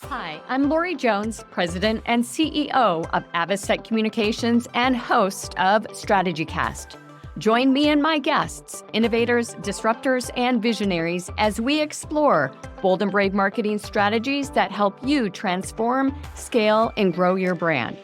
Hi, I'm Lori Jones, President and CEO of Avasec Communications and host of StrategyCast. Join me and my guests, innovators, disruptors, and visionaries as we explore bold and brave marketing strategies that help you transform, scale, and grow your brand.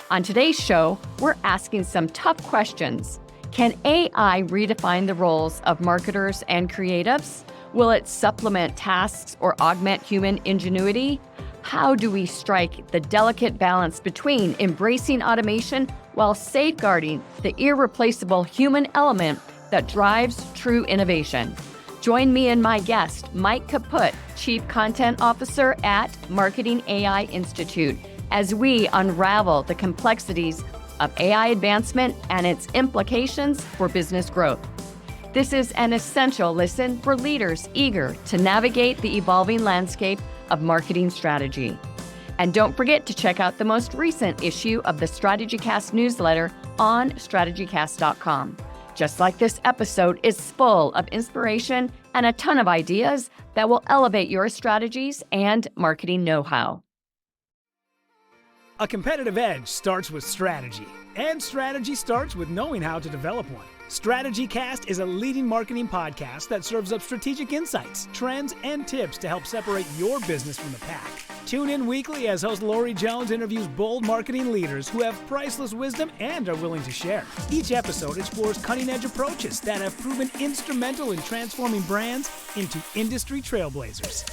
On today's show, we're asking some tough questions. Can AI redefine the roles of marketers and creatives? Will it supplement tasks or augment human ingenuity? How do we strike the delicate balance between embracing automation while safeguarding the irreplaceable human element that drives true innovation? Join me and my guest, Mike Kaput, Chief Content Officer at Marketing AI Institute, as we unravel the complexities of AI advancement and its implications for business growth. This is an essential listen for leaders eager to navigate the evolving landscape of marketing strategy. And don't forget to check out the most recent issue of the StrategyCast newsletter on StrategyCast.com. Just like this episode is full of inspiration and a ton of ideas that will elevate your strategies and marketing know-how. A competitive edge starts with strategy, and strategy starts with knowing how to develop one. StrategyCast is a leading marketing podcast that serves up strategic insights, trends, and tips to help separate your business from the pack. Tune in weekly as host Lori Jones interviews bold marketing leaders who have priceless wisdom and are willing to share. Each episode explores cutting-edge approaches that have proven instrumental in transforming brands into industry trailblazers.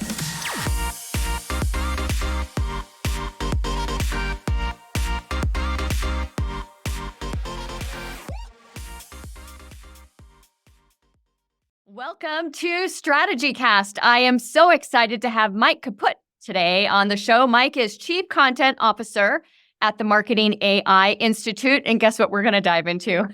Welcome to StrategyCast. I am so excited to have Mike Kaput today on the show. Mike is Chief Content Officer at the Marketing AI Institute. And guess what we're going to dive into?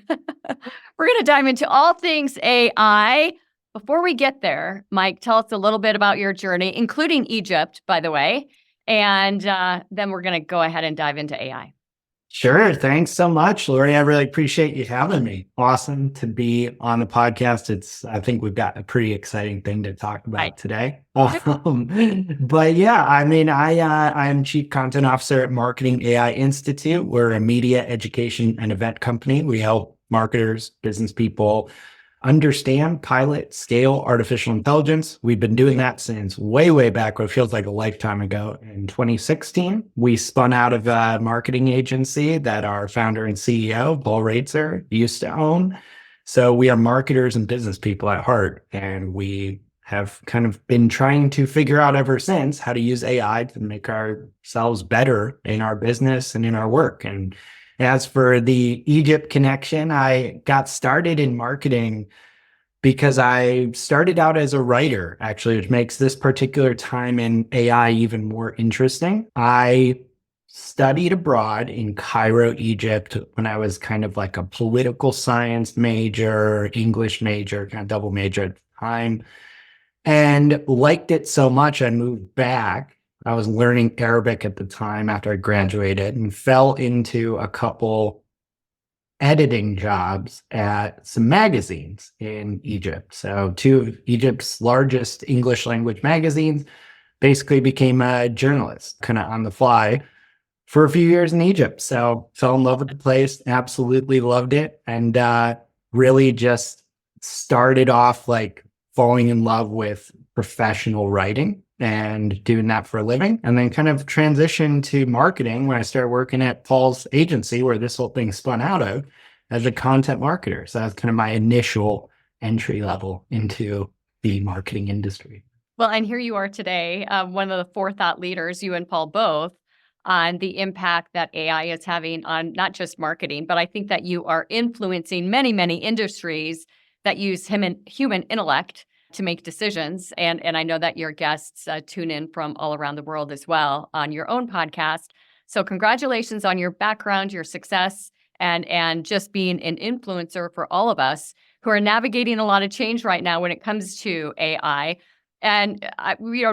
We're going to dive into all things AI. Before we get there, Mike, tell us a little bit about your journey, including Egypt, by the way. And then we're going to go ahead and dive into AI. Sure. Thanks so much, Lori. I really appreciate you having me. Awesome to be on the podcast. I think we've got a pretty exciting thing to talk about today. But yeah, I'm Chief Content Officer at Marketing AI Institute. We're a media education and event company. We help marketers, business people understand, pilot, scale artificial intelligence. We've been doing that since way back, what feels like a lifetime ago. In 2016, we spun out of a marketing agency that our founder and CEO, Paul Raitzer, used to own. So we are marketers and business people at heart. And we have kind of been trying to figure out ever since how to use AI to make ourselves better in our business and in our work. And as for the Egypt connection, I got started in marketing because I started out as a writer, actually, which makes this particular time in AI even more interesting. I studied abroad in Cairo, Egypt, when I was kind of like a political science major, English major, kind of double major at the time, and liked it so much I moved back. I was learning Arabic at the time after I graduated and fell into a couple editing jobs at some magazines in Egypt. So two of Egypt's largest English language magazines, basically became a journalist kind of on the fly for a few years in Egypt. So fell in love with the place, absolutely loved it. And really just started off like falling in love with professional writing and doing that for a living, and then kind of transitioned to marketing when I started working at Paul's agency, where this whole thing spun out of, as a content marketer. So that's kind of my initial entry level into the marketing industry. Well, and here you are today, one of the forethought leaders, you and Paul both, on the impact that AI is having on not just marketing, but I think that you are influencing many industries that use human intellect to make decisions. And I know that your guests tune in from all around the world as well on your own podcast. So congratulations on your background, your success, and just being an influencer for all of us who are navigating a lot of change right now when it comes to AI. And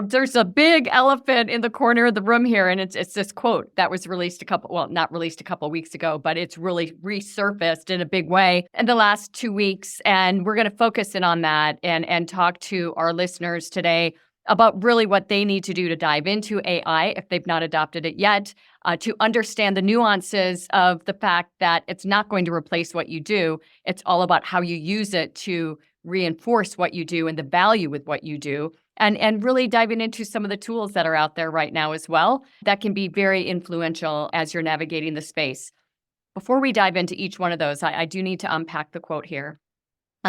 there's a big elephant in the corner of the room here, and it's this quote that was released not released a couple weeks ago, but it's really resurfaced in a big way in the last 2 weeks. And we're going to focus in on that and talk to our listeners today about really what they need to do to dive into AI if they've not adopted it yet, to understand the nuances of the fact that it's not going to replace what you do. It's all about how you use it to reinforce what you do and the value with what you do. And really diving into some of the tools that are out there right now as well that can be very influential as you're navigating the space. Before we dive into each one of those, I do need to unpack the quote here.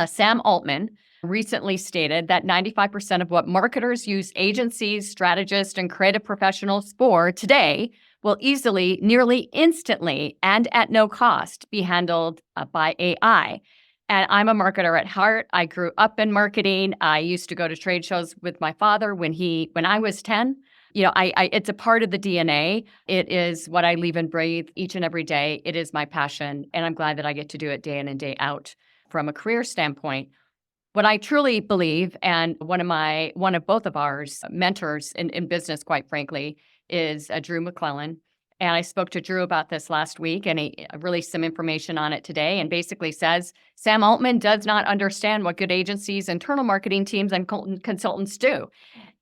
Sam Altman recently stated that 95% of what marketers use agencies, strategists, and creative professionals for today will easily, nearly instantly, and at no cost be handled by AI. And I'm a marketer at heart. I grew up in marketing. I used to go to trade shows with my father when I was 10. It's a part of the DNA. It is what I live and breathe each and every day. It is my passion, and I'm glad that I get to do it day in and day out. From a career standpoint, what I truly believe, and one of both of our mentors in business, quite frankly, is Drew McClellan. And I spoke to Drew about this last week, and he released some information on it today, and basically says Sam Altman does not understand what good agencies, internal marketing teams, and consultants do.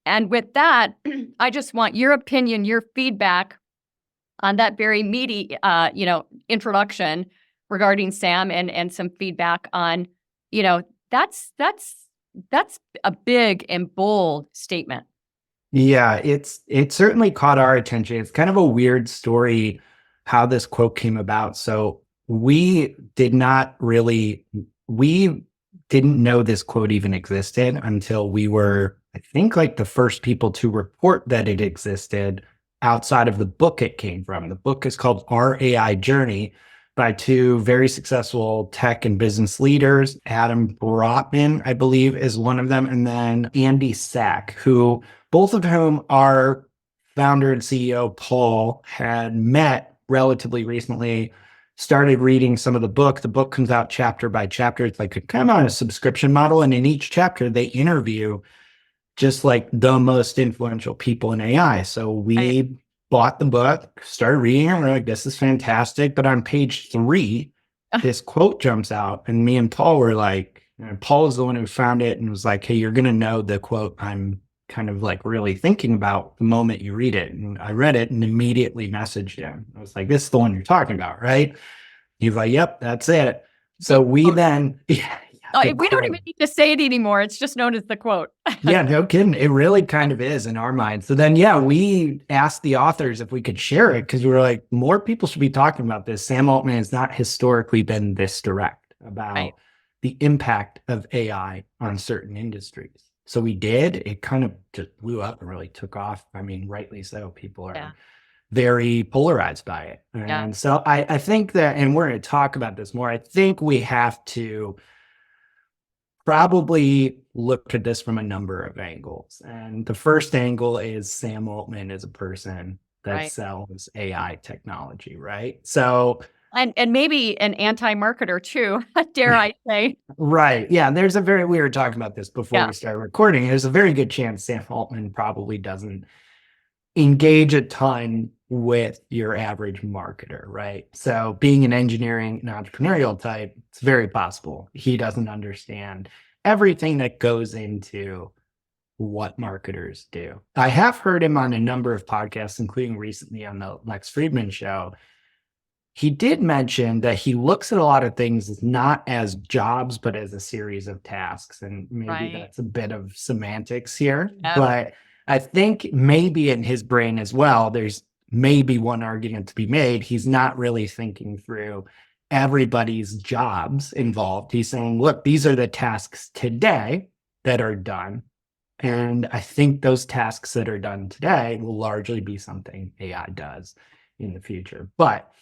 And with that, I just want your opinion, your feedback on that very meaty, introduction regarding Sam, and some feedback on, that's a big and bold statement. Yeah, it certainly caught our attention. It's kind of a weird story how this quote came about. So we didn't know this quote even existed until we were, I think, like the first people to report that it existed outside of the book it came from. The book is called Our AI Journey by two very successful tech and business leaders. Adam Brotman, I believe, is one of them, and then Andy Sack, who both of whom our founder and CEO, Paul, had met relatively recently, started reading some of the book. The book comes out chapter by chapter. It's like kind of on a subscription model. And in each chapter, they interview just like the most influential people in AI. So we bought the book, started reading it, and we're like, this is fantastic. But on page 3, this quote jumps out. And me and Paul were like, Paul is the one who found it and was like, hey, you're going to know the quote I'm kind of like really thinking about the moment you read it. And I read it and immediately messaged him. I was like, this is the one you're talking about, right? He's like, yep, that's it. So we then, we don't even need to say it anymore. It's just known as the quote. Yeah, no kidding. It really kind of is in our minds. So then, we asked the authors if we could share it because we were like, more people should be talking about this. Sam Altman has not historically been this direct about the impact of AI on certain industries. So we did. It kind of just blew up and really took off. I mean, rightly so. People are very polarized by it. And so I think that, and we're going to talk about this more, I think we have to probably look at this from a number of angles. And the first angle is Sam Altman is a person that sells AI technology, right? So and maybe an anti-marketer too, dare I say. Right. Yeah. We were talking about this before we started recording. There's a very good chance Sam Altman probably doesn't engage a ton with your average marketer, right? So being an engineering and entrepreneurial type, it's very possible he doesn't understand everything that goes into what marketers do. I have heard him on a number of podcasts, including recently on the Lex Fridman show. He did mention that he looks at a lot of things not as jobs, but as a series of tasks. And maybe that's a bit of semantics here. But I think maybe in his brain as well, there's maybe one argument to be made. He's not really thinking through everybody's jobs involved. He's saying, look, these are the tasks today that are done. And I think those tasks that are done today will largely be something AI does in the future. But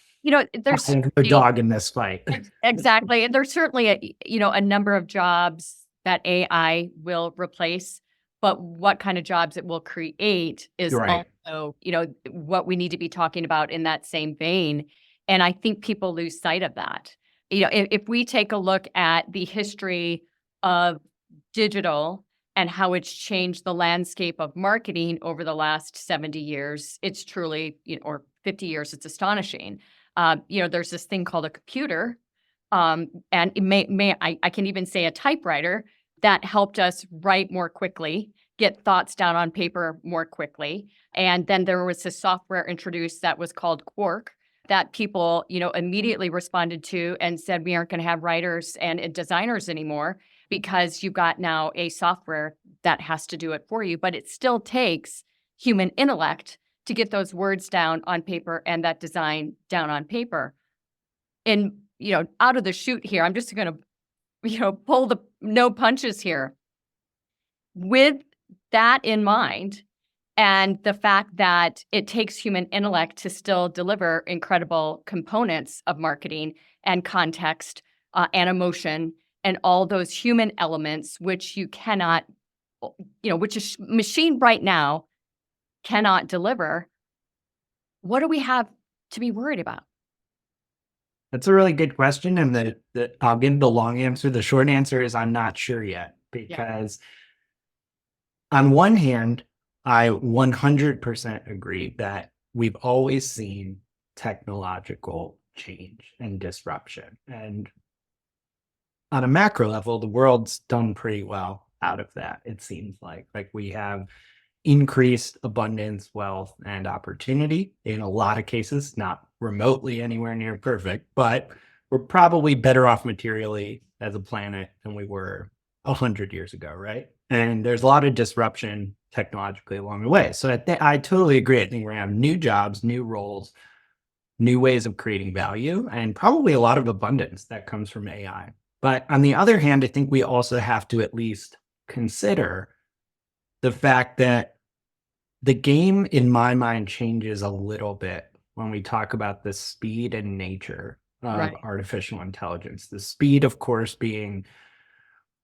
there's a dog in this fight. Exactly. And there's certainly a number of jobs that AI will replace, but what kind of jobs it will create is also, what we need to be talking about in that same vein. And I think people lose sight of that. If we take a look at the history of digital and how it's changed the landscape of marketing over the last 70 years, it's truly, or 50 years, it's astonishing. There's this thing called a computer, and I can even say a typewriter that helped us write more quickly get thoughts down on paper more quickly. And then there was this software introduced that was called Quark that people, immediately responded to and said, we aren't going to have writers and designers anymore because you've got now a software that has to do it for you. But it still takes human intellect to get those words down on paper and that design down on paper. And, out of the chute here, I'm just going to, pull the no punches here. With that in mind, and the fact that it takes human intellect to still deliver incredible components of marketing and context and emotion and all those human elements, which you cannot, which a machine right now cannot deliver, what do we have to be worried about? That's a really good question. And I'll give the long answer. The short answer is I'm not sure yet, because on one hand, I 100% agree that we've always seen technological change and disruption. And on a macro level, the world's done pretty well out of that, it seems like. Like, we have increased abundance, wealth, and opportunity in a lot of cases, not remotely anywhere near perfect, but we're probably better off materially as a planet than we were 100 years ago, right? And there's a lot of disruption technologically along the way. So I totally agree. I think we're going to have new jobs, new roles, new ways of creating value, and probably a lot of abundance that comes from AI. But on the other hand, I think we also have to at least consider the fact that the game, in my mind, changes a little bit when we talk about the speed and nature of artificial intelligence. The speed, of course, being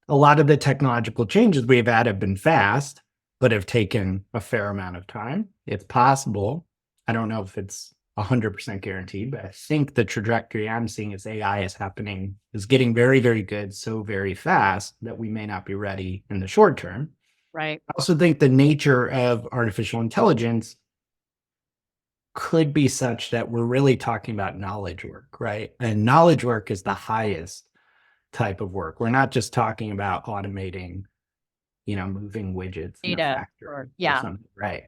a lot of the technological changes we've had have been fast, but have taken a fair amount of time. It's possible. I don't know if it's 100% guaranteed, but I think the trajectory I'm seeing as AI is getting very, very good so very fast that we may not be ready in the short term. Right. I also think the nature of artificial intelligence could be such that we're really talking about knowledge work, right? And knowledge work is the highest type of work. We're not just talking about automating, moving widgets in a factory or something, right?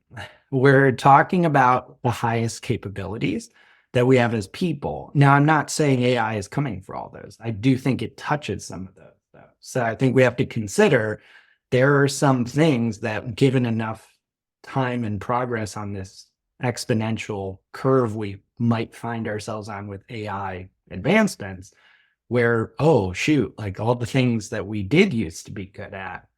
We're talking about the highest capabilities that we have as people. Now, I'm not saying AI is coming for all those. I do think it touches some of those, though. So I think we have to consider there are some things that, given enough time and progress on this exponential curve we might find ourselves on with AI advancements, where, oh, shoot, like all the things that we did used to be good at,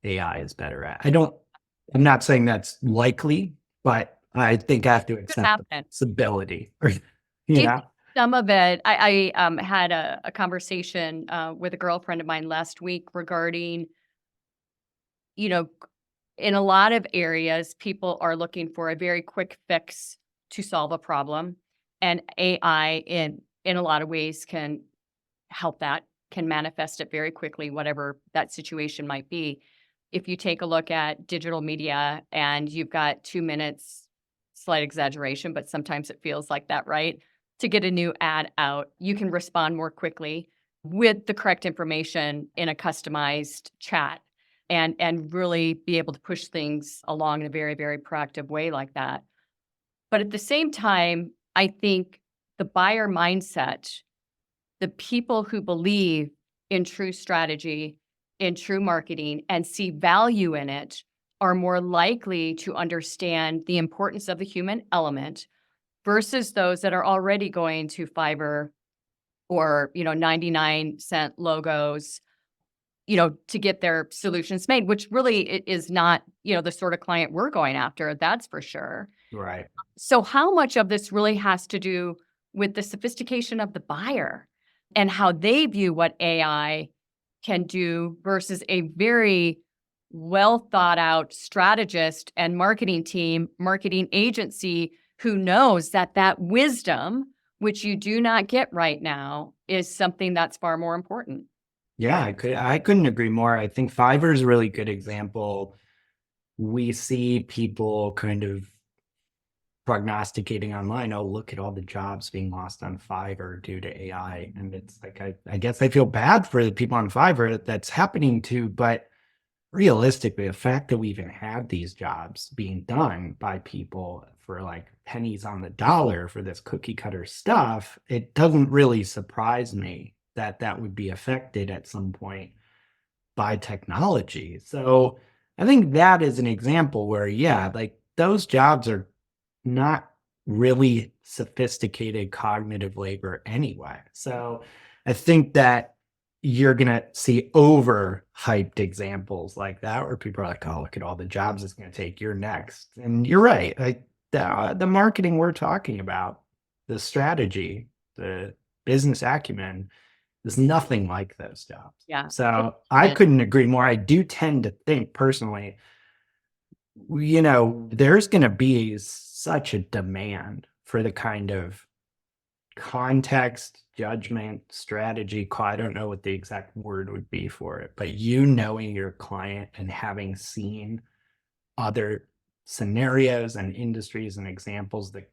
AI is better at. I'm not saying that's likely, but I think I have to accept the possibility. Some of it, I had a conversation with a girlfriend of mine last week regarding, in a lot of areas, people are looking for a very quick fix to solve a problem. And AI in a lot of ways can help that, can manifest it very quickly, whatever that situation might be. If you take a look at digital media and you've got 2 minutes, slight exaggeration, but sometimes it feels like that, right? To get a new ad out, you can respond more quickly with the correct information in a customized chat and really be able to push things along in a very, very proactive way like that. But at the same time, I think the buyer mindset, the people who believe in true strategy, in true marketing, and see value in it are more likely to understand the importance of the human element versus those that are already going to Fiverr or, 99-cent logos, to get their solutions made, which really is not, the sort of client we're going after. That's for sure. Right. So how much of this really has to do with the sophistication of the buyer and how they view what AI can do versus a very well thought out strategist and marketing team, marketing agency who knows that wisdom, which you do not get right now, is something that's far more important. Yeah, I couldn't agree more. I think Fiverr is a really good example. We see people kind of prognosticating online, oh, look at all the jobs being lost on Fiverr due to AI. And it's like, I guess I feel bad for the people on Fiverr that's happening to, but realistically, the fact that we even have these jobs being done by people for like pennies on the dollar for this cookie cutter stuff, it doesn't really surprise me that that would be affected at some point by technology. So I think that is an example where, yeah, like those jobs are not really sophisticated cognitive labor anyway. So I think that you're going to see overhyped examples like that where people are like, oh, look at all the jobs it's going to take. You're next. And you're right. Like the marketing we're talking about, the strategy, the business acumen, there's nothing like those jobs. Yeah. So I couldn't agree more. I do tend to think personally, there's going to be such a demand for the kind of context, judgment, strategy. I don't know what the exact word would be for it, but knowing your client and having seen other scenarios and industries and examples that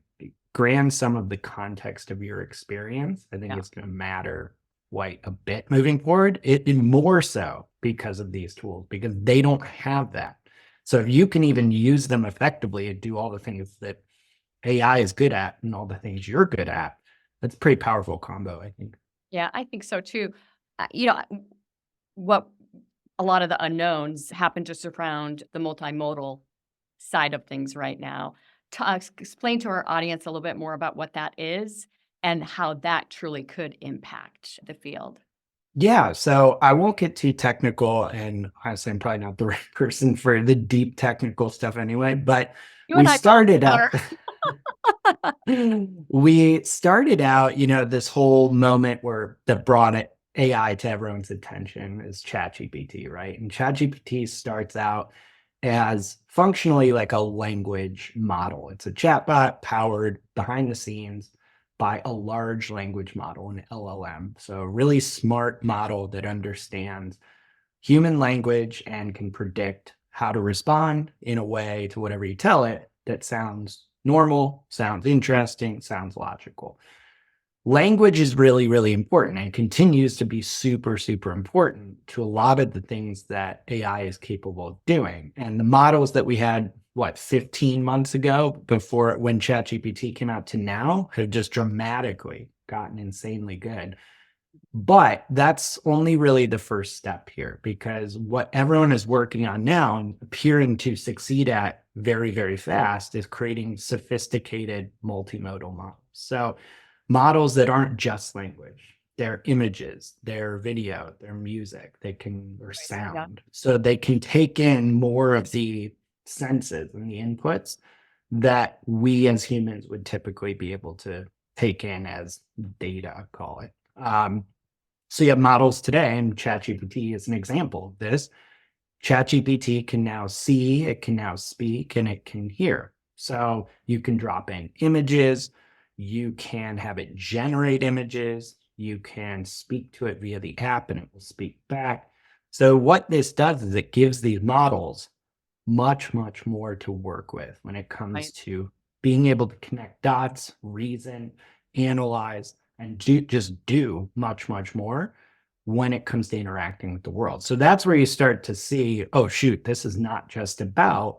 grant some of the context of your experience, I think it's going to matter quite a bit moving forward. It more so because of these tools, because they don't have that. So if you can even use them effectively and do all the things that AI is good at and all the things you're good at, that's a pretty powerful combo, I think. Yeah, I think so too. What a lot of the unknowns happen just around the multimodal side of things right now. Explain to our audience a little bit more about what that is and how that truly could impact the field. Yeah, so I won't get too technical, and honestly, I'm probably not the right person for the deep technical stuff anyway, but You we and I both started out are. we started out, this whole moment where that brought AI to everyone's attention is ChatGPT, right? And ChatGPT starts out as functionally like a language model. It's a chatbot powered behind the scenes by a large language model, an LLM. So a really smart model that understands human language and can predict how to respond in a way to whatever you tell it that sounds normal, sounds interesting, sounds logical. Language is really, really important and continues to be super, super important to a lot of the things that AI is capable of doing. And the models that we had, 15 months ago before when ChatGPT came out to now have just dramatically gotten insanely good. But that's only really the first step here, because what everyone is working on now and appearing to succeed at very, very fast is creating sophisticated multimodal models. So models that aren't just language, they're images, they're video, they're music, or sound. So they can take in more of the senses and the inputs that we as humans would typically be able to take in as data, call it. So you have models today, and ChatGPT is an example of this. ChatGPT can now see, it can now speak, and it can hear. So you can drop in images, you can have it generate images, you can speak to it via the app, and it will speak back. So what this does is it gives these models much, much more to work with when it comes to being able to connect dots, reason, analyze, and just do much, much more when it comes to interacting with the world. So that's where you start to see, oh, shoot, this is not just about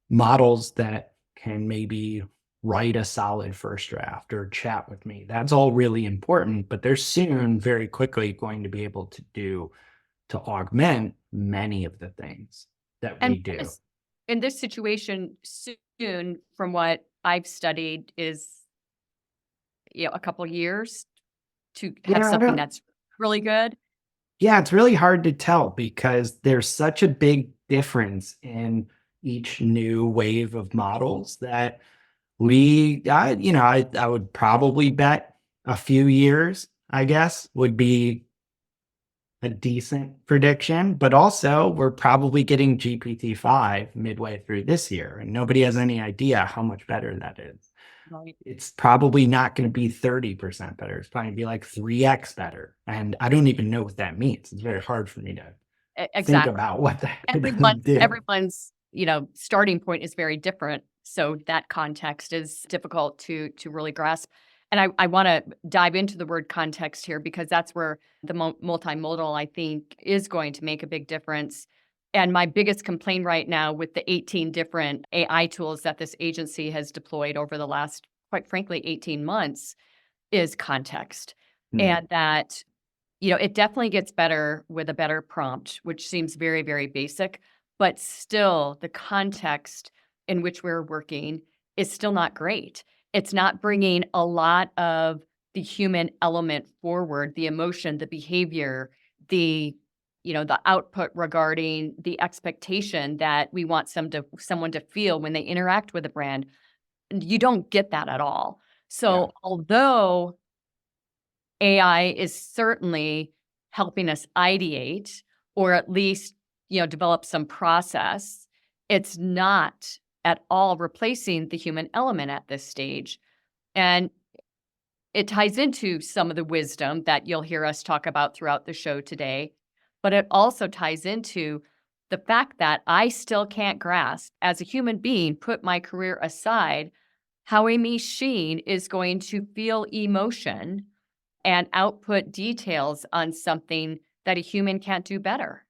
models that can maybe write a solid first draft or chat with me. That's all really important, but they're soon very quickly going to be able to augment many of the things that we do. In this situation, soon, from what I've studied, is a couple years to have something that's really good? Yeah, it's really hard to tell because there's such a big difference in each new wave of models that I would probably bet a few years, I guess, would be a decent prediction. But also, we're probably getting GPT-5 midway through this year, and nobody has any idea how much better that is. Right. It's probably not going to be 30% better. It's probably going to be like 3x better. And I don't even know what that means. It's very hard for me to think about what that everyone's starting point is very different. So that context is difficult to really grasp. And I want to dive into the word context here, because that's where the multimodal, I think, is going to make a big difference. And my biggest complaint right now with the 18 different AI tools that this agency has deployed over the last, quite frankly, 18 months is context. And that, it definitely gets better with a better prompt, which seems very, very basic, but still the context in which we're working is still not great. It's not bringing a lot of the human element forward, the emotion, the behavior, the output regarding the expectation that we want someone to feel when they interact with a brand. You don't get that at all. So although AI is certainly helping us ideate or at least, develop some process, it's not at all replacing the human element at this stage. And it ties into some of the wisdom that you'll hear us talk about throughout the show today, but it also ties into the fact that I still can't grasp, as a human being, put my career aside, how a machine is going to feel emotion and output details on something that a human can't do better.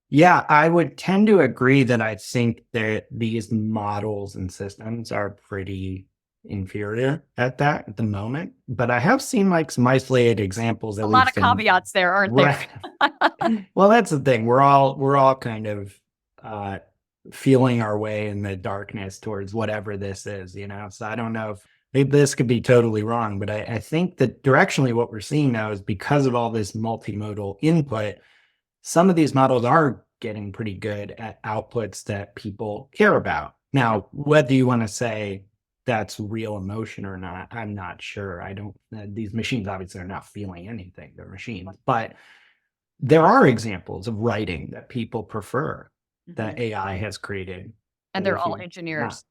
Yeah, I would tend to agree that I think that these models and systems are pretty inferior at that at the moment. But I have seen like some isolated examples, at A lot least of caveats there, aren't there? Right. Well, that's the thing. We're all kind of feeling our way in the darkness towards whatever this is, So I don't know if this could be totally wrong, but I think that directionally what we're seeing now is because of all this multimodal input, some of these models are getting pretty good at outputs that people care about. Now, whether you want to say that's real emotion or not, I'm not sure. I don't, these machines obviously are not feeling anything, they're machines. But there are examples of writing that people prefer that AI has created. And they're all engineers.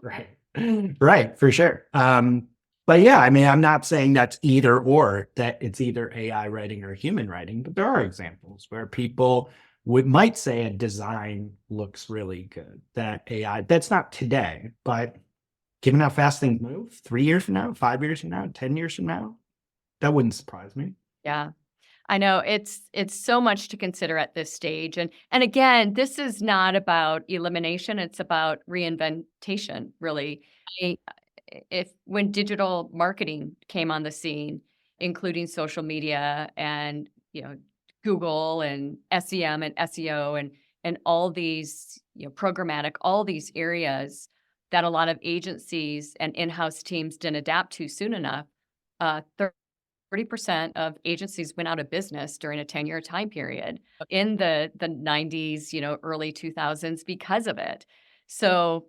Right. Right, for sure. But yeah, I mean, I'm not saying that's either or, that it's either AI writing or human writing, but there are examples where people might say a design looks really good. That AI, that's not today, but given how fast things move, 3 years from now, 5 years from now, 10 years from now, that wouldn't surprise me. Yeah. I know it's so much to consider at this stage. And again, this is not about elimination, it's about reinventation, really. When digital marketing came on the scene, including social media and, Google and SEM and SEO and all these, programmatic, all these areas that a lot of agencies and in-house teams didn't adapt to soon enough, 30% of agencies went out of business during a 10-year time period in the 90s, early 2000s because of it. So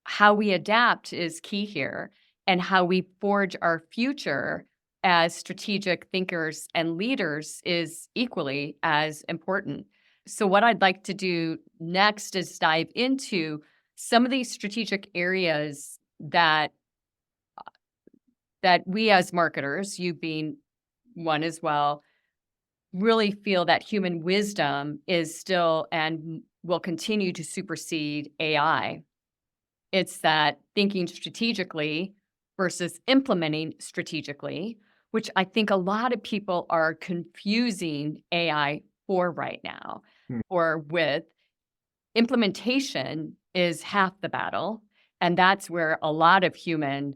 how we adapt is key here, and how we forge our future as strategic thinkers and leaders is equally as important. So what I'd like to do next is dive into some of these strategic areas that we as marketers, you being one as well, really feel that human wisdom is still and will continue to supersede AI. It's that thinking strategically versus implementing strategically, which I think a lot of people are confusing AI for right now, or with. Implementation is half the battle, and that's where a lot of human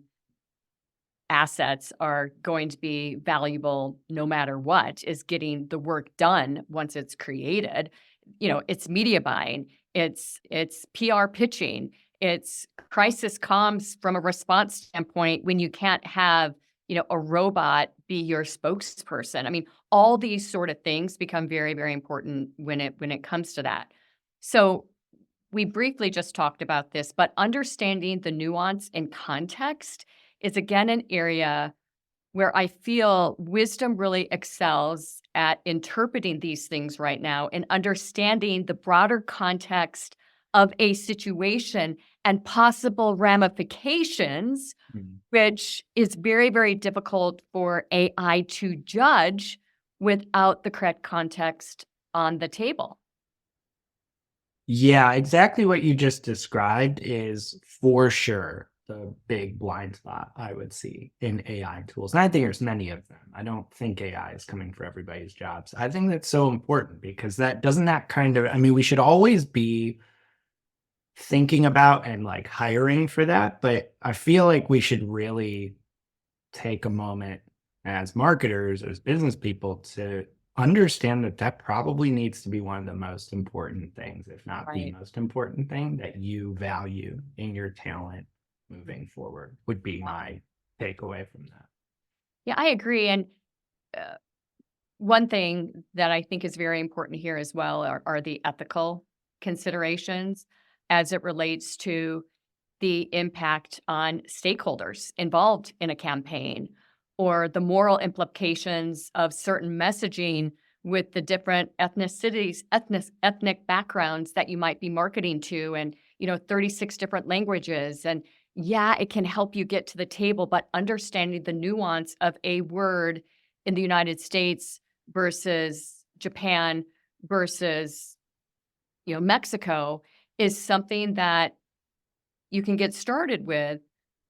assets are going to be valuable no matter what, is getting the work done once it's created. It's media buying, it's PR pitching, it's crisis comms from a response standpoint when you can't have, a robot be your spokesperson. I mean, all these sort of things become very, very important when it comes to that. So we briefly just talked about this, but understanding the nuance and context is again an area where I feel wisdom really excels at interpreting these things right now and understanding the broader context of a situation and possible ramifications, which is very, very difficult for AI to judge without the correct context on the table. Yeah, exactly what you just described is for sure the big blind spot I would see in AI tools. And I think there's many of them. I don't think AI is coming for everybody's jobs. I think that's so important because we should always be thinking about and like hiring for that. But I feel like we should really take a moment as marketers, as business people, to understand that that probably needs to be one of the most important things, if not the Right. most important thing that you value in your talent moving forward, would be my takeaway from that. Yeah, I agree. And uh, one thing that I think is very important here as well are the ethical considerations as it relates to the impact on stakeholders involved in a campaign or the moral implications of certain messaging with the different ethnicities, ethnic backgrounds that you might be marketing to and, 36 different languages. And yeah, it can help you get to the table, but understanding the nuance of a word in the United States versus Japan versus, Mexico is something that you can get started with,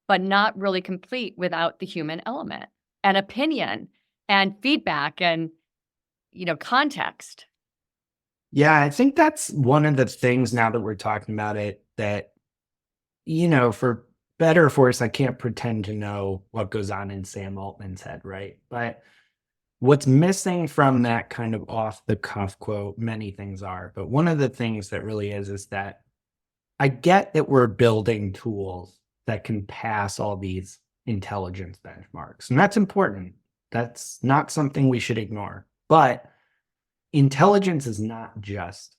but not really complete without the human element and opinion and feedback and, context. Yeah, I think that's one of the things now that we're talking about it that, for better or for worse, I can't pretend to know what goes on in Sam Altman's head, right? But what's missing from that kind of off the cuff quote, many things are, but one of the things that really is that I get that we're building tools that can pass all these intelligence benchmarks, and that's important. That's not something we should ignore. But intelligence is not just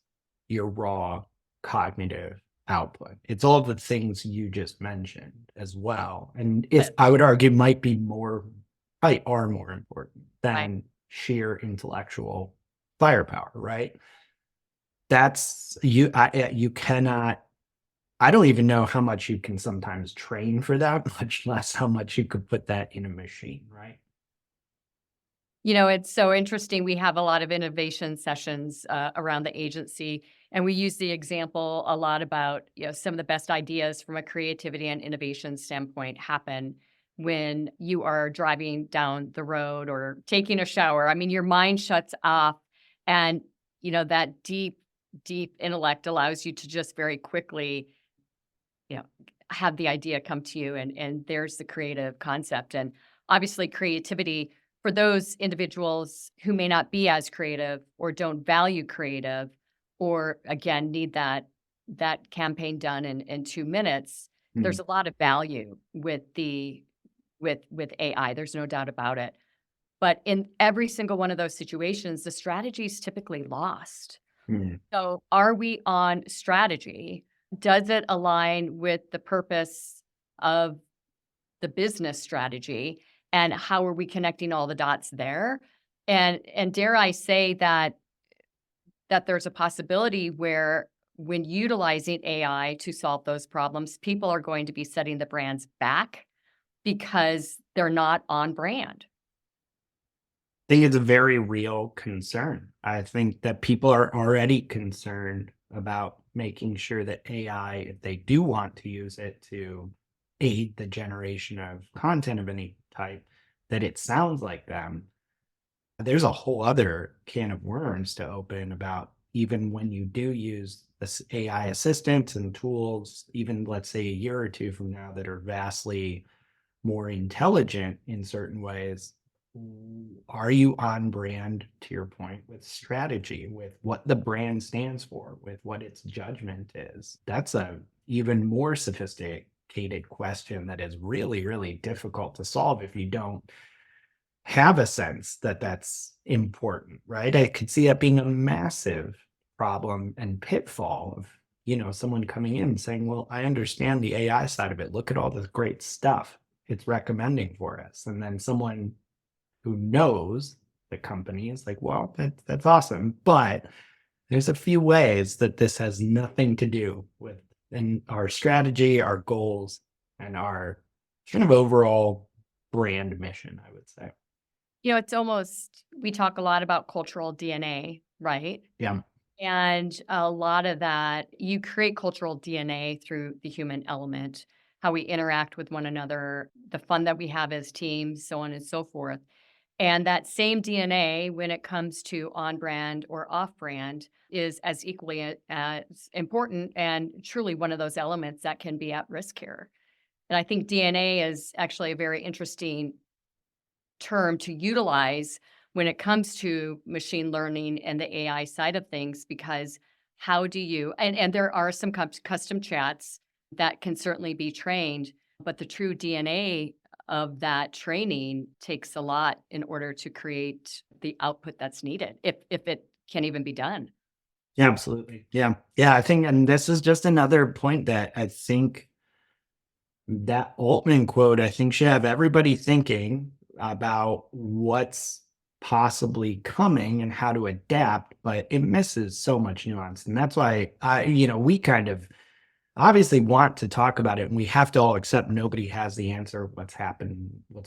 your raw cognitive output. It's all the things you just mentioned as well. And if I would argue might be probably are more important Right. than sheer intellectual firepower, right? That's you cannot. I don't even know how much you can sometimes train for that, much less how much you could put that in a machine, right? It's so interesting. We have a lot of innovation sessions around the agency, and we use the example a lot about some of the best ideas from a creativity and innovation standpoint happen when you are driving down the road or taking a shower. I mean, your mind shuts off, and that deep intellect allows you to just very quickly, you know, have the idea come to you, and there's the creative concept. And obviously, creativity for those individuals who may not be as creative or don't value creative or again need that campaign done in 2 minutes, Hmm. there's a lot of value with AI. There's no doubt about it. But in every single one of those situations, the strategy is typically lost. Hmm. So are we on strategy? Does it align with the purpose of the business strategy? And how are we connecting all the dots there? And dare I say that there's a possibility where when utilizing AI to solve those problems, people are going to be setting the brands back because they're not on brand. I think it's a very real concern. I think that people are already concerned about making sure that AI, if they do want to use it to aid the generation of content of any type, that it sounds like them. There's a whole other can of worms to open about even when you do use this AI assistants and tools, even let's say a year or two from now, that are vastly more intelligent in certain ways. Are you on brand, to your point, with strategy, with what the brand stands for, with what its judgment is? That's a even more sophisticated question that is really, really difficult to solve if you don't have a sense that that's important, right? I could see that being a massive problem and pitfall of, someone coming in and saying, well, I understand the AI side of it. Look at all this great stuff it's recommending for us. And then someone who knows the company is like, well, that's awesome. But there's a few ways that this has nothing to do with our strategy, our goals, and our kind of overall brand mission, I would say. It's almost, we talk a lot about cultural DNA, right? Yeah. And a lot of that, you create cultural DNA through the human element. how we interact with one another, the fun that we have as teams, so on and so forth. And that same DNA, when it comes to on brand or off brand, is as equally as important and truly one of those elements that can be at risk here. And I think DNA is actually a very interesting term to utilize when it comes to machine learning and the AI side of things, because how do you, and there are some custom chats that can certainly be trained, but the true DNA of that training takes a lot in order to create the output that's needed, if it can even be done. Yeah, absolutely. Yeah. Yeah. I think, and this is just another point that I think that Altman quote, I think, should have everybody thinking about what's possibly coming and how to adapt, but it misses so much nuance. And that's why we kind of obviously want to talk about it, and we have to all accept nobody has the answer what's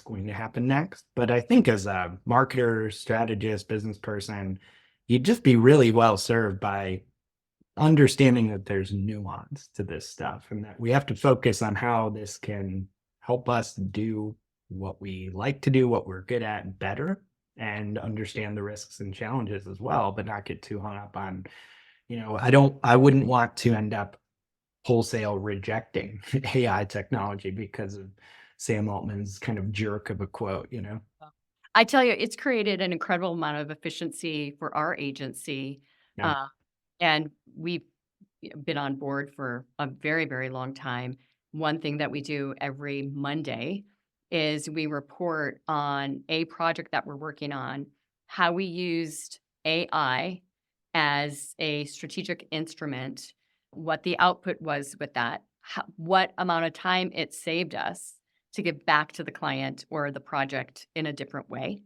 going to happen next. But I think as a marketer, strategist, business person, you'd just be really well served by understanding that there's nuance to this stuff and that we have to focus on how this can help us do what we like to do, what we're good at better, and understand the risks and challenges as well, but not get too hung up on, I wouldn't want to end up wholesale rejecting AI technology because of Sam Altman's kind of jerk of a quote. I tell you, it's created an incredible amount of efficiency for our agency. Yeah. Uh, and we've been on board for a very, very long time. One thing that we do every Monday is we report on a project that we're working on, how we used AI as a strategic instrument, what the output was with that, what amount of time it saved us to give back to the client or the project in a different way.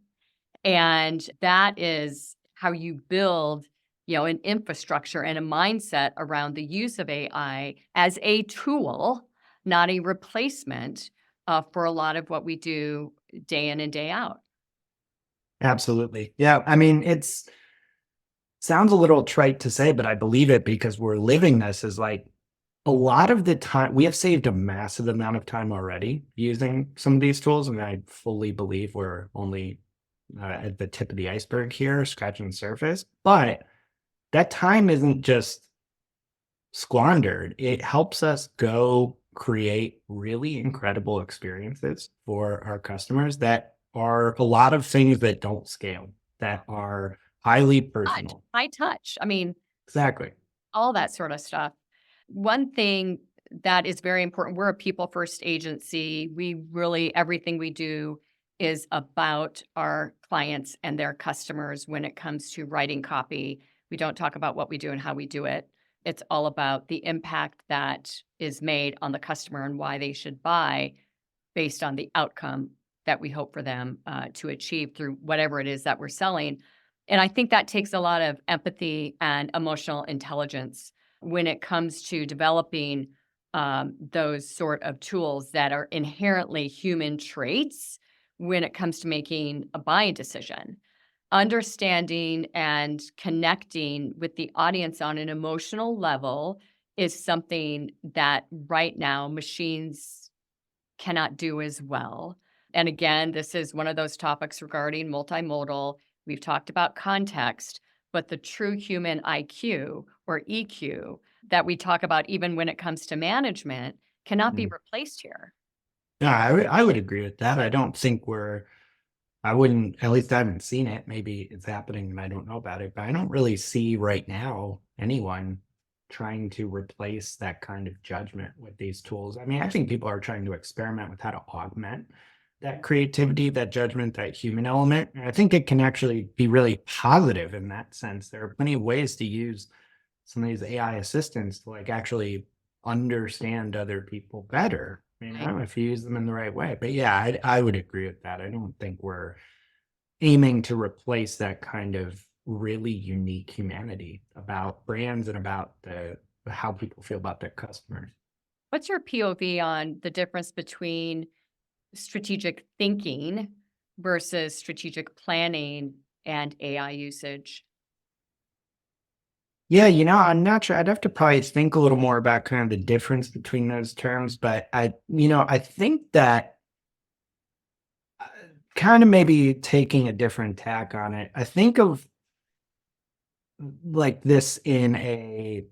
And that is how you build, an infrastructure and a mindset around the use of AI as a tool, not a replacement for a lot of what we do day in and day out. Absolutely. Yeah. I mean, sounds a little trite to say, but I believe it because we're living this as like a lot of the time. We have saved a massive amount of time already using some of these tools. And I fully believe we're only at the tip of the iceberg here, scratching the surface. But that time isn't just squandered. It helps us go create really incredible experiences for our customers that are a lot of things that don't scale, that are highly personal. High touch. I mean, Exactly. all that sort of stuff. One thing that is very important, we're a people first agency. We really, everything we do is about our clients and their customers when it comes to writing copy. We don't talk about what we do and how we do it. It's all about the impact that is made on the customer and why they should buy based on the outcome that we hope for them to achieve through whatever it is that we're selling. And I think that takes a lot of empathy and emotional intelligence when it comes to developing those sort of tools that are inherently human traits when it comes to making a buying decision. Understanding and connecting with the audience on an emotional level is something that right now machines cannot do as well. And again, this is one of those topics regarding multimodal. We've talked about context, but the true human IQ or EQ that we talk about, even when it comes to management, cannot be replaced here. Yeah, I would agree with that. I don't think I wouldn't, at least I haven't seen it. Maybe it's happening and I don't know about it, but I don't really see right now anyone trying to replace that kind of judgment with these tools. I mean, I think people are trying to experiment with how to augment that creativity, that judgment, that human element. And I think it can actually be really positive in that sense. There are plenty of ways to use some of these AI assistants to like actually understand other people better, if you use them in the right way. But yeah, I would agree with that. I don't think we're aiming to replace that kind of really unique humanity about brands and about how people feel about their customers. What's your POV on the difference between strategic thinking versus strategic planning and AI usage? Yeah, I'm not sure. I'd have to probably think a little more about kind of the difference between those terms, but I think that kind of maybe taking a different tack on it. I think of like this in a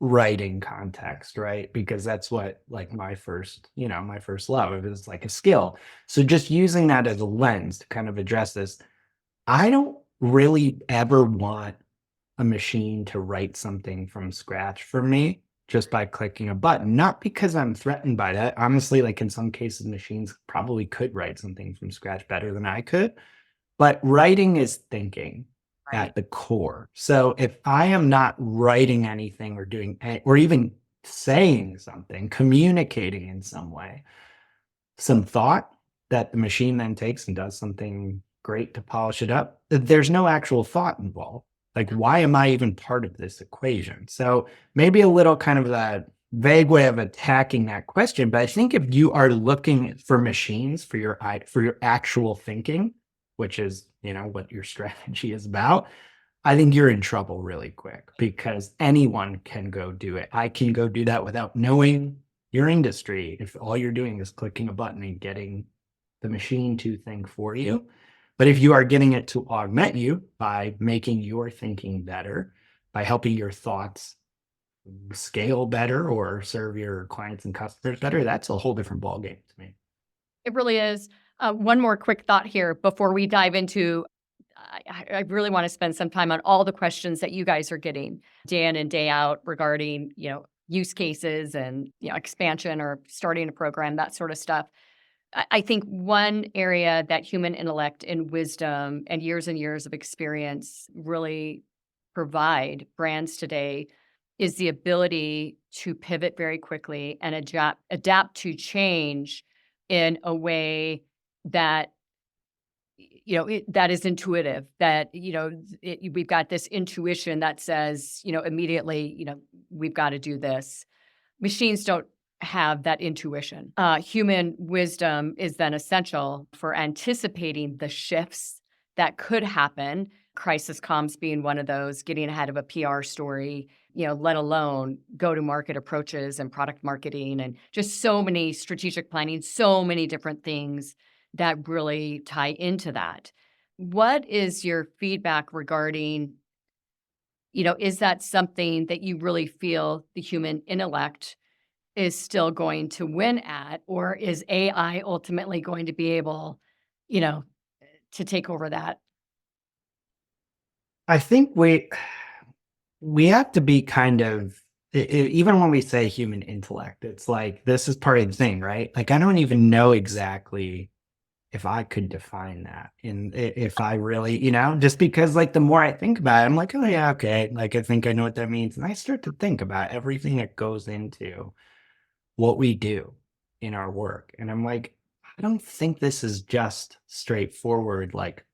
writing context, right? Because that's what like my first love of is like a skill. So just using that as a lens to kind of address this, I don't really ever want a machine to write something from scratch for me just by clicking a button. Not because I'm threatened by that. Honestly, like in some cases, machines probably could write something from scratch better than I could. But writing is thinking Right. at the core. So if I am not writing anything or or even saying something, communicating in some way, some thought that the machine then takes and does something great to polish it up, there's no actual thought involved. Like, why am I even part of this equation? So maybe a little kind of a vague way of attacking that question. But I think if you are looking for machines for your actual thinking, which is what your strategy is about, I think you're in trouble really quick because anyone can go do it. I can go do that without knowing your industry if all you're doing is clicking a button and getting the machine to think for you. But if you are getting it to augment you by making your thinking better, by helping your thoughts scale better or serve your clients and customers better, that's a whole different ballgame to me. It really is. One more quick thought here before we dive into. I really want to spend some time on all the questions that you guys are getting day in and day out regarding, use cases and, expansion or starting a program, that sort of stuff. I think one area that human intellect and wisdom and years of experience really provide brands today is the ability to pivot very quickly and adapt to change in a way that that is intuitive, that we've got this intuition that says immediately we've got to do this. Machines don't have that intuition. Human wisdom is then essential for anticipating the shifts that could happen. Crisis comms being one of those, getting ahead of a PR story, let alone go to market approaches and product marketing and just so many strategic planning, so many different things that really tie into that. What is your feedback regarding, is that something that you really feel the human intellect is still going to win at, or is AI ultimately going to be able, you know, to take over that? I think we have to be kind of even when we say human intellect, it's like this is part of the thing, right? Like I don't even know exactly if I could define that and if I really, just because like the more I think about it, I'm like, oh yeah, okay. Like I think I know what that means. And I start to think about everything that goes into what we do in our work. And I'm like, I don't think this is just straightforward, like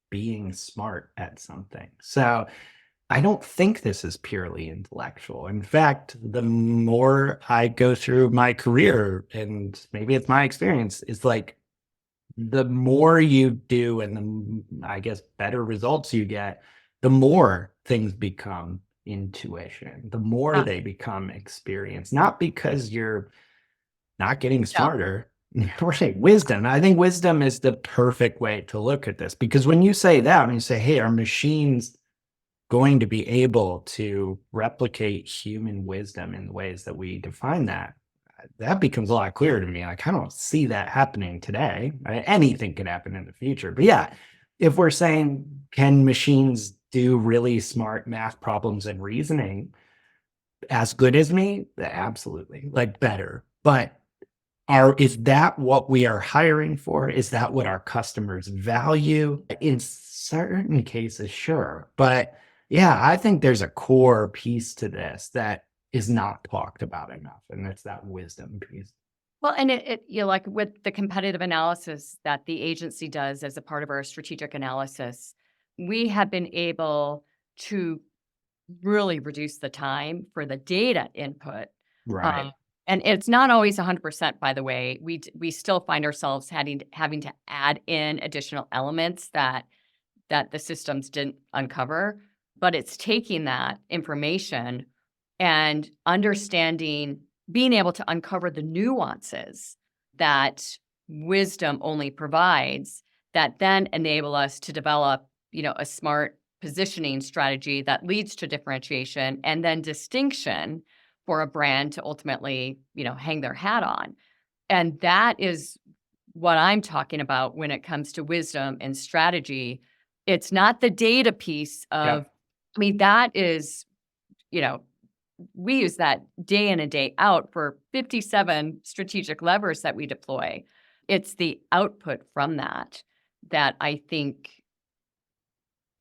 being smart at something. So I don't think this is purely intellectual. In fact, the more I go through my career, and maybe it's my experience, is like the more you do and I guess better results you get, the more things become intuition, the more Ah, they become experience, not because you're not getting yeah. smarter. We're saying wisdom. I think wisdom is the perfect way to look at this because when you say that, when you say, hey, are machines going to be able to replicate human wisdom in the ways that we define that, that becomes a lot clearer to me. Like, I don't see that happening today. Anything can happen in the future. But yeah, if we're saying, can machines do really smart math problems and reasoning as good as me? Absolutely, like better. But is that what we are hiring for? Is that what our customers value? In certain cases, sure. But yeah, I think there's a core piece to this that is not talked about enough, and it's that wisdom piece. Well, and like with the competitive analysis that the agency does as a part of our strategic analysis, we have been able to really reduce the time for the data input. Right. Um, and it's not always 100%, by the way. We still find ourselves having to add in additional elements that the systems didn't uncover. but it's taking that information and understanding, being able to uncover the nuances that wisdom only provides that then enable us to develop, a smart positioning strategy that leads to differentiation and then distinction for a brand to ultimately, hang their hat on. And that is what I'm talking about when it comes to wisdom and strategy. It's not the data piece of, Yep. I mean, that is, we use that day in and day out for 57 strategic levers that we deploy. It's the output from that I think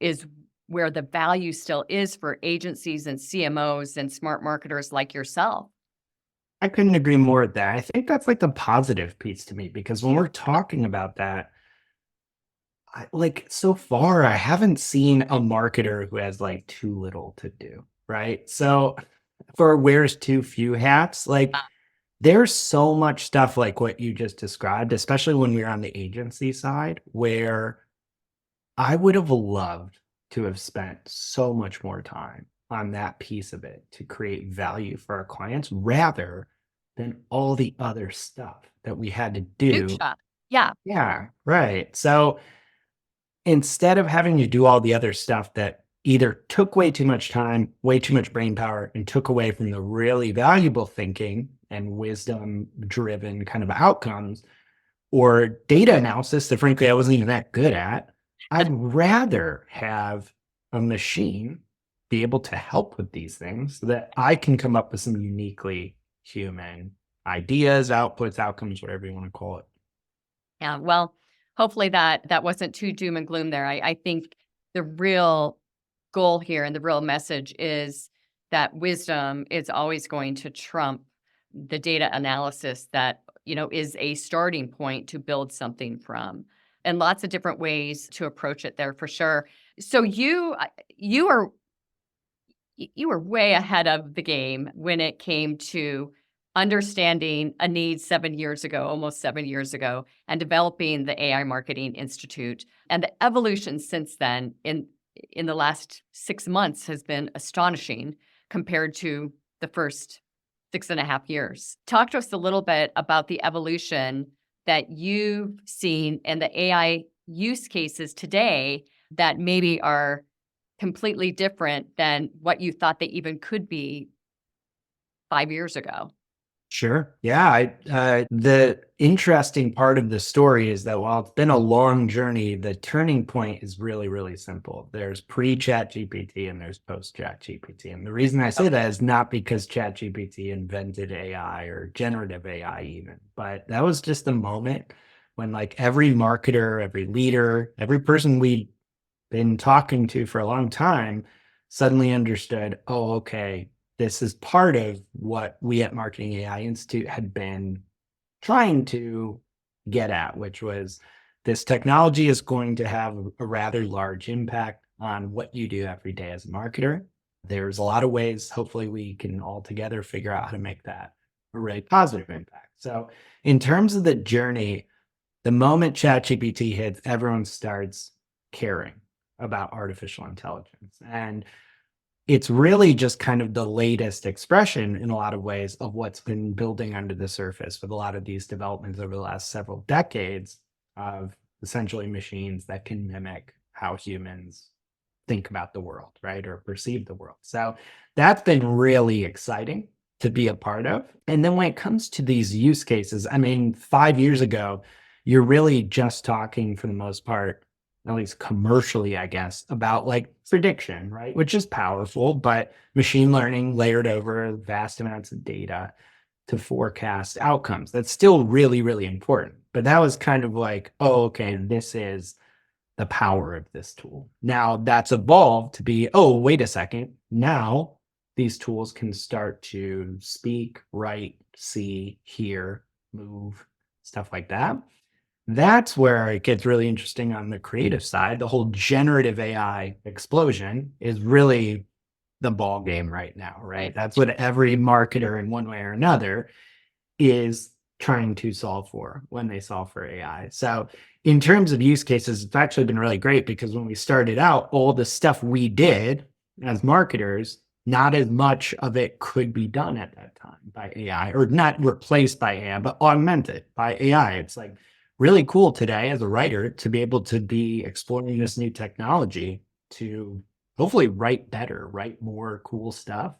is where the value still is for agencies and CMOs and smart marketers like yourself. I couldn't agree more with that. I think that's like the positive piece to me, because when we're talking about that, so far, I haven't seen a marketer who has like too little to do, right? So for wears too few hats, there's so much stuff like what you just described, especially when we were on the agency side, where I would have loved to have spent so much more time on that piece of it to create value for our clients rather than all the other stuff that we had to do. Future. Yeah. Yeah, right. So instead of having to do all the other stuff that either took way too much time, way too much brain power, and took away from the really valuable thinking and wisdom driven kind of outcomes, or data analysis that frankly I wasn't even that good at, I'd rather have a machine be able to help with these things so that I can come up with some uniquely human ideas, outputs, outcomes, whatever you want to call it. Yeah. Well, hopefully that wasn't too doom and gloom there. I think the real goal here and the real message is that wisdom is always going to trump the data analysis that, is a starting point to build something from, and lots of different ways to approach it there for sure. So you are way ahead of the game when it came to understanding a need 7 years ago, almost 7 years ago, and developing the AI Marketing Institute. And the evolution since then in the last 6 months has been astonishing compared to the first 6.5 years. Talk to us a little bit about the evolution that you've seen and the AI use cases today that maybe are completely different than what you thought they even could be 5 years ago. Sure. Yeah. The interesting part of the story is that while it's been a long journey, the turning point is really, really simple. There's pre-ChatGPT and there's post-ChatGPT. And the reason I say that is not because ChatGPT invented AI or generative AI even, but that was just the moment when every marketer, every leader, every person we'd been talking to for a long time suddenly understood, oh, okay, this is part of what we at Marketing AI Institute had been trying to get at, which was this technology is going to have a rather large impact on what you do every day as a marketer. There's a lot of ways, hopefully we can all together figure out how to make that a really positive impact. So in terms of the journey, the moment ChatGPT hits, everyone starts caring about artificial intelligence. And it's really just kind of the latest expression in a lot of ways of what's been building under the surface with a lot of these developments over the last several decades of essentially machines that can mimic how humans think about the world, right? Or perceive the world. So that's been really exciting to be a part of. And then when it comes to these use cases, 5 years ago, you're really just talking for the most part, at least commercially, I guess, about prediction, right? Which is powerful, but machine learning layered over vast amounts of data to forecast outcomes. That's still really, really important. But that was kind of oh, okay, this is the power of this tool. Now that's evolved to be, oh, wait a second. Now these tools can start to speak, write, see, hear, move, stuff like that. That's where it gets really interesting on the creative side. The whole generative AI explosion is really the ball game right now, right? That's what every marketer in one way or another is trying to solve for when they solve for AI. So in terms of use cases, it's actually been really great because when we started out, all the stuff we did as marketers, not as much of it could be done at that time by AI, or not replaced by AI, but augmented by AI. It's like really cool today as a writer to be able to be exploring this new technology to hopefully write better, write more cool stuff,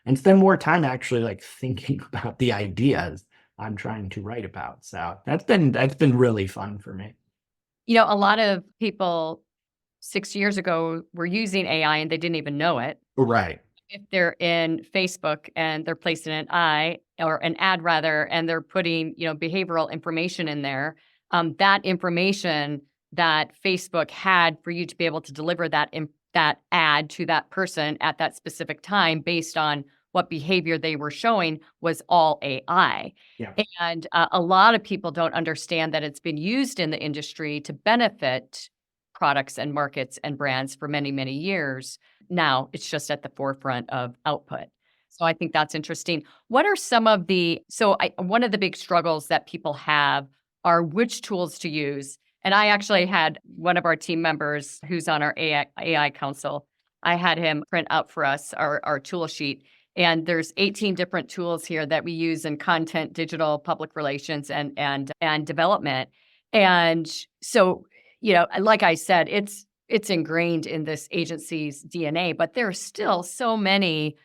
and spend more time actually like thinking about the ideas I'm trying to write about. So that's been really fun for me. A lot of people 6 years ago were using AI and they didn't even know it. Right. If they're in Facebook and they're placing an ad rather, and they're putting, behavioral information in there, that information that Facebook had for you to be able to deliver that ad to that person at that specific time based on what behavior they were showing was all AI. Yeah. And a lot of people don't understand that it's been used in the industry to benefit products and markets and brands for many, many years. Now it's just at the forefront of output. So I think that's interesting. What are some of one of the big struggles that people have are which tools to use. And I actually had one of our team members who's on our AI council. I had him print out for us our tool sheet. And there's 18 different tools here that we use in content, digital, public relations, and development. And so, like I said, it's ingrained in this agency's DNA, but there are still so many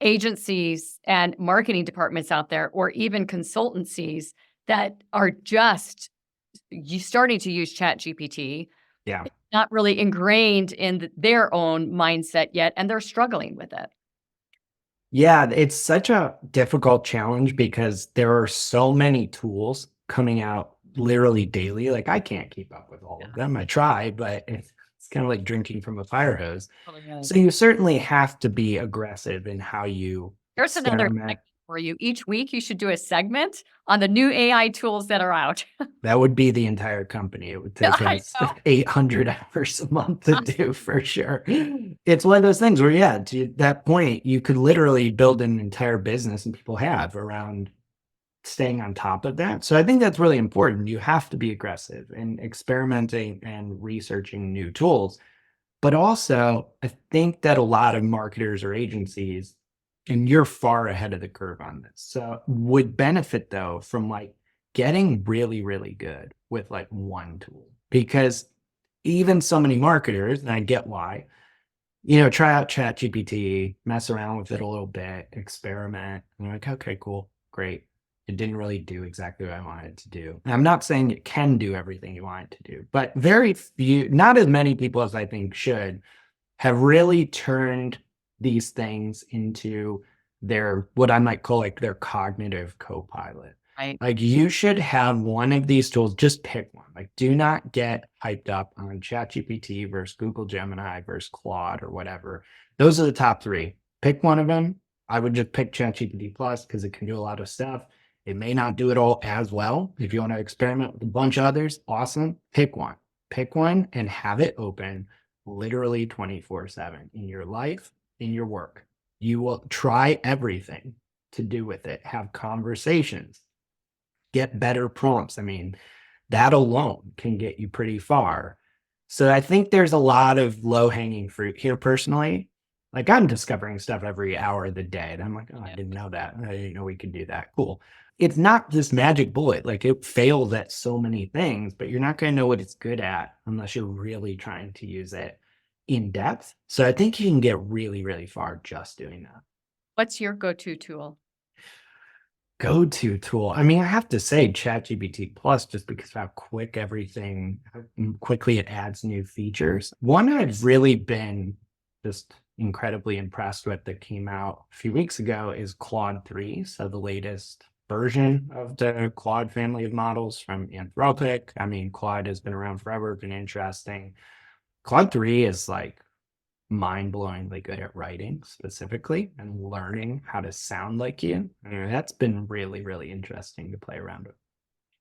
agencies and marketing departments out there, or even consultancies that are just starting to use ChatGPT, Yeah. not really ingrained in their own mindset yet, and they're struggling with it. Yeah, it's such a difficult challenge because there are so many tools coming out literally daily. Like I can't keep up with all of them. I try, but it's kind of like drinking from a fire hose. So you certainly have to be aggressive in how you There's another experiment. segment for you. Each week, you should do a segment on the new AI tools that are out. That would be the entire company. It would take I us know. 800 hours a month to do for sure. It's one of those things where, yeah, to that point, you could literally build an entire business, and people have, around staying on top of that. So I think that's really important. You have to be aggressive in experimenting and researching new tools. But also, I think that a lot of marketers or agencies, and you're far ahead of the curve on this, so would benefit though from like getting really, really good with like one tool. Because even so many marketers, and I get why, try out ChatGPT, mess around with it a little bit, experiment. And you're like, okay, cool, great. It didn't really do exactly what I wanted it to do. And I'm not saying it can do everything you want it to do, but very few, not as many people as I think should, have really turned these things into their, what I might call like their cognitive co-pilot. Right. Like you should have one of these tools, just pick one. Like do not get hyped up on ChatGPT versus Google Gemini versus Claude or whatever. Those are the top three. Pick one of them. I would just pick ChatGPT Plus because it can do a lot of stuff. It may not do it all as well. If you want to experiment with a bunch of others, awesome. Pick one and have it open literally 24/7 in your life, in your work. You will try everything to do with it, have conversations, get better prompts. I mean, that alone can get you pretty far. So I think there's a lot of low hanging fruit here personally. Like I'm discovering stuff every hour of the day. And I'm like, oh, I didn't know that. I didn't know we could do that. Cool. It's not this magic bullet. Like it fails at so many things, but you're not going to know what it's good at unless you're really trying to use it in depth. So I think you can get really, really far just doing that. What's your go-to tool? Go-to tool. I mean, I have to say ChatGPT Plus, just because of how quick everything, how quickly it adds new features. One I've really been just incredibly impressed with that came out a few weeks ago is Claude 3. So the latest version of the Claude family of models from Anthropic. I mean, Claude has been around forever, been interesting. Claude 3 is like mind-blowingly good at writing specifically and learning how to sound like you. I mean, that's been really, really interesting to play around with.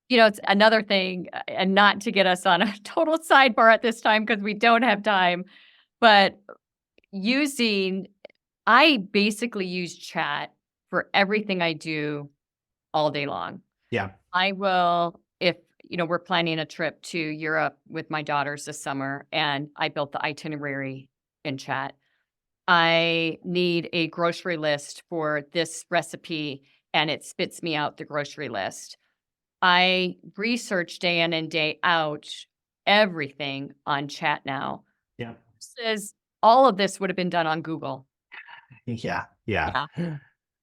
It's another thing, and not to get us on a total sidebar at this time because we don't have time, but I basically use chat for everything I do all day long. Yeah. I will, if, we're planning a trip to Europe with my daughters this summer, and I built the itinerary in chat. I need a grocery list for this recipe, and it spits me out the grocery list. I research day in and day out everything on chat now. Yeah. Says all of this would have been done on Google. Yeah. Yeah. Yeah.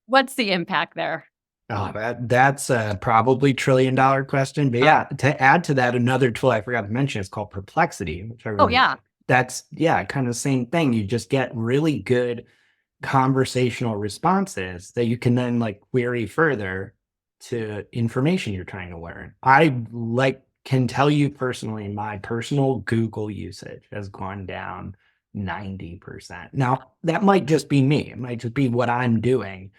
What's the impact there? Oh, that's a probably $1 trillion question. But yeah, to add to that, another tool I forgot to mention is called Perplexity, which I Oh, really yeah. like. That's kind of the same thing. You just get really good conversational responses that you can then like query further to information you're trying to learn. I can tell you personally, my personal Google usage has gone down 90%. Now, that might just be me. It might just be what I'm doing.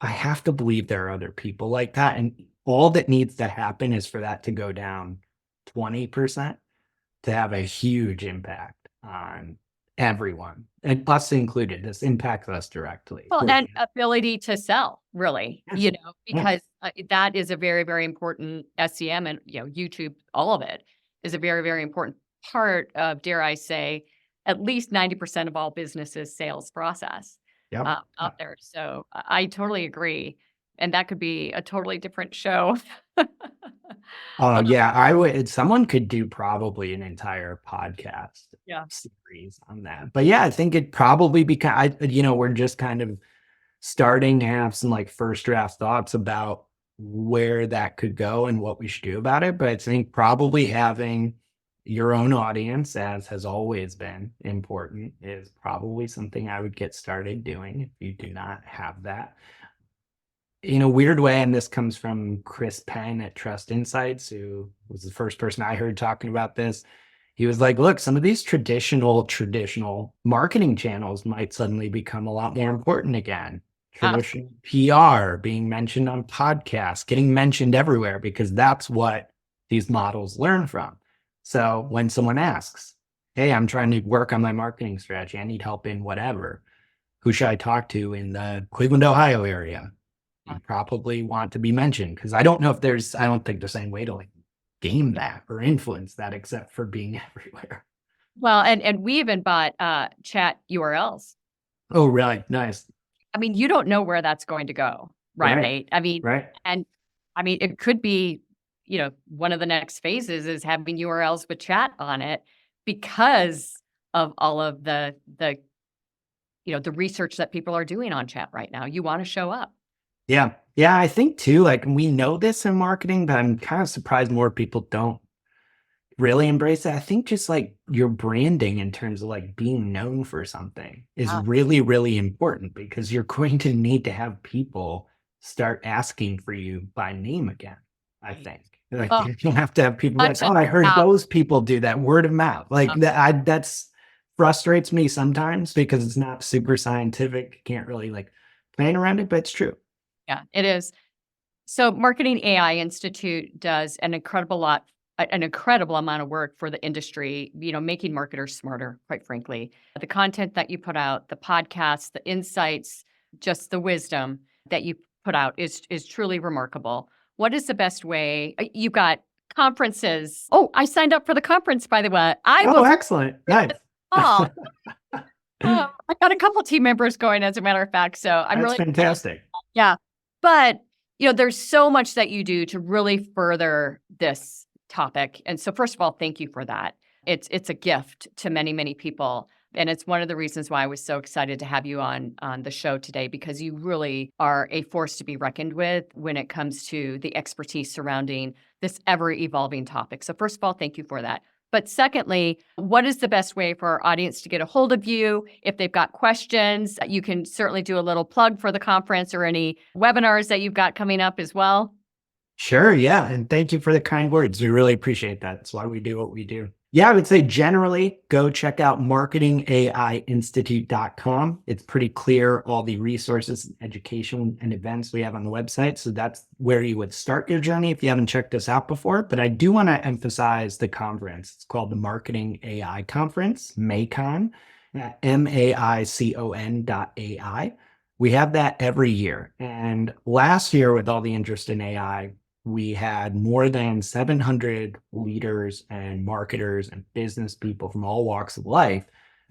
I have to believe there are other people like that. And all that needs to happen is for that to go down 20% to have a huge impact on everyone, and us included. This impacts us directly. Well, and ability to sell, really, Yeah. because that is a very, very important SEM and, YouTube, all of it is a very, very important part of, dare I say, at least 90% of all businesses' sales process Yep. out there. So I totally agree. And that could be a totally different show. Oh yeah, I would. Someone could do probably an entire podcast Yeah. series on that. But yeah, I think it probably we're just kind of starting to have some like first draft thoughts about where that could go and what we should do about it. But I think probably having your own audience, as has always been important, is probably something I would get started doing if you do not have that. In a weird way, and this comes from Chris Penn at Trust Insights, who was the first person I heard talking about this. He was like, look, some of these traditional marketing channels might suddenly become a lot more important again. Traditional PR, being mentioned on podcasts, getting mentioned everywhere, because that's what these models learn from. So when someone asks, hey, I'm trying to work on my marketing strategy, I need help in whatever, who should I talk to in the Cleveland, Ohio area? You probably want to be mentioned, because I don't think there's any way to like game that or influence that except for being everywhere. Well, and we even bought chat URLs. Oh, really? Nice. I mean, you don't know where that's going to go, right? I mean, Right. and I mean, it could be, one of the next phases is having URLs with chat on it because of all of the research that people are doing on chat right now. You want to show up. Yeah. Yeah. I think too, like we know this in marketing, but I'm kind of surprised more people don't really embrace it. I think just like your branding in terms of like being known for something is really, really important, because you're going to need to have people start asking for you by name again. I think like you have to have people like, oh, I heard those people do that, word of mouth. Like that's frustrates me sometimes because it's not super scientific. Can't really like plan around it, but it's true. Yeah, it is. So Marketing AI Institute does an incredible amount of work for the industry, making marketers smarter, quite frankly. The content that you put out, the podcasts, the insights, just the wisdom that you put out is truly remarkable. What is the best way? You've got conferences. Oh, I signed up for the conference, by the way. Excellent. Nice. I got a couple team members going, as a matter of fact. So I'm That's really fantastic. Yeah. But, there's so much that you do to really further this topic. And so first of all, thank you for that. It's a gift to many, many people. And it's one of the reasons why I was so excited to have you on the show today, because you really are a force to be reckoned with when it comes to the expertise surrounding this ever-evolving topic. So first of all, thank you for that. But secondly, what is the best way for our audience to get a hold of you? If they've got questions, you can certainly do a little plug for the conference or any webinars that you've got coming up as well. Sure. Yeah. And thank you for the kind words. We really appreciate that. That's why we do what we do. Yeah, I would say generally go check out marketingaiinstitute.com. It's pretty clear all the resources, education, and events we have on the website. So that's where you would start your journey if you haven't checked us out before. But I do want to emphasize the conference. It's called the Marketing AI Conference, MAICON, MAICON.ai. We have that every year. And last year, with all the interest in AI, we had more than 700 leaders and marketers and business people from all walks of life.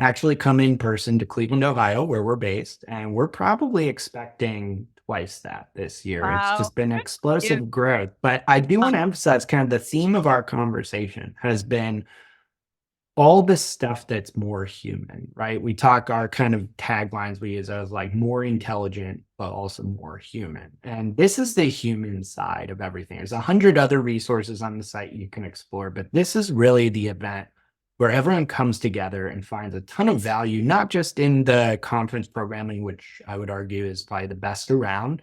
actually come in person to Cleveland, Ohio, where we're based. And we're probably expecting twice that this year. It's Wow. just been explosive growth. But I do want to emphasize kind of the theme of our conversation has been all the stuff that's more human, right? We talk our kind of taglines we use as like more intelligent, but also more human. And this is the human side of everything. There's 100 other resources on the site you can explore, but this is really the event where everyone comes together and finds a ton of value, not just in the conference programming, which I would argue is probably the best around,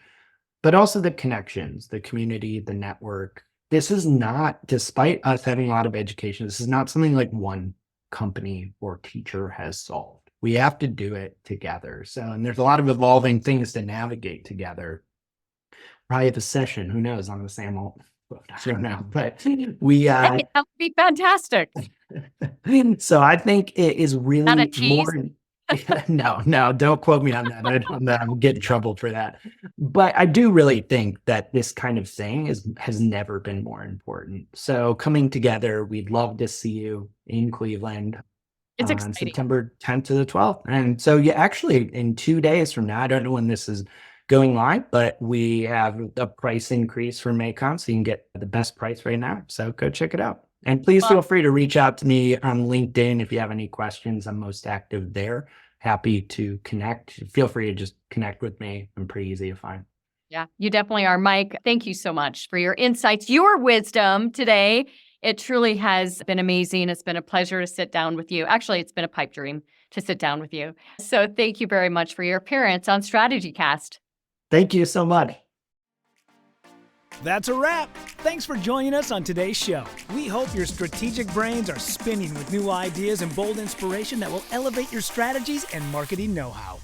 but also the connections, the community, the network. This is not, despite us having a lot of education, this is not something like one company or teacher has solved. We have to do it together. So, and there's a lot of evolving things to navigate together. Probably have a session, who knows, on the same old, I don't know, but we, Hey, that would be fantastic. so I think it is Not a really tease? more, no, don't quote me on that. I'll get in trouble for that. But I do really think that this kind of thing has never been more important. So coming together, we'd love to see you in Cleveland It's on exciting. September 10th to the 12th. And so yeah, actually in 2 days from now, I don't know when this is going live, but we have a price increase for MAICON, so you can get the best price right now. So go check it out. And please feel free to reach out to me on LinkedIn if you have any questions. I'm most active there. Happy to connect. Feel free to just connect with me. I'm pretty easy to find. Yeah, you definitely are, Mike. Thank you so much for your insights, your wisdom today. It truly has been amazing. It's been a pleasure to sit down with you. Actually, it's been a pipe dream to sit down with you. So thank you very much for your appearance on StrategyCast. Thank you so much. That's a wrap. Thanks for joining us on today's show. We hope your strategic brains are spinning with new ideas and bold inspiration that will elevate your strategies and marketing know-how.